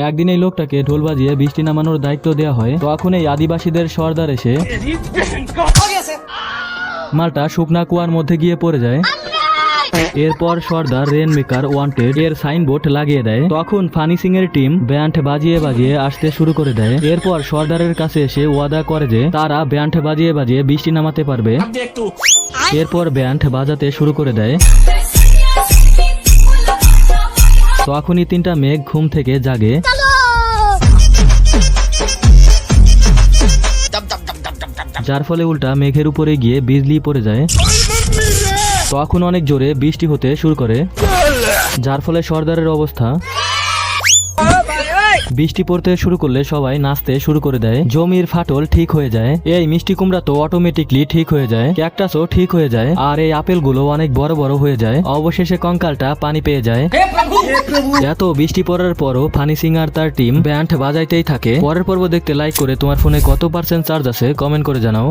একদিন এই লোকটাকে ঢোল বাজিয়ে বৃষ্টি নামানোর দায়িত্ব দেওয়া হয়। তখন এই আদিবাসীদের সর্দার এসে মালটা শুকনা কুয়ার মধ্যে গিয়ে পড়ে যায়। এরপর সর্দার রেন মেকার ওয়ান্টেড এর সাইনবোর্ড লাগিয়ে দেয়। তখন ফানি সিং এর টিম ব্যান্ড বাজিয়ে বাজিয়ে আসতে শুরু করে দেয়। এরপর সর্দারের কাছে এসে ওয়াদা করে যে তারা ব্যান্ড বাজিয়ে বাজিয়ে বৃষ্টি নামাতে পারবে। এরপর ব্যান্ড বাজাতে শুরু করে দেয়। তখনই তিনটা মেঘ ঘুম থেকে জাগে। যার ফলে উল্টা মেঘের উপরে গিয়ে বিজলি পড়ে যায়। তখন অনেক জোরে বৃষ্টি হতে শুরু করে, যার ফলে সর্দারের অবস্থা। বৃষ্টি পড়তে শুরু করলে সবাই নাচতে শুরু করে দেয়। জমির ফাটল ঠিক হয়ে যায়। এই মিষ্টি কুমড়া তো অটোমেটিকলি ঠিক হয়ে যায়, ক্যাকটাসও ঠিক হয়ে যায়, আর এই আপেলগুলো অনেক বড় বড় হয়ে যায়। অবশেষে কঙ্কালটা পানি পেয়ে যায়। এত বৃষ্টি পড়ার পরও ফানি সিং আর তার টিম ব্যান্ড বাজাইতেই থাকে। পরের পর্ব দেখতে লাইক করে তোমার ফোনে কত % চার্জ আছে কমেন্ট করে জানাও।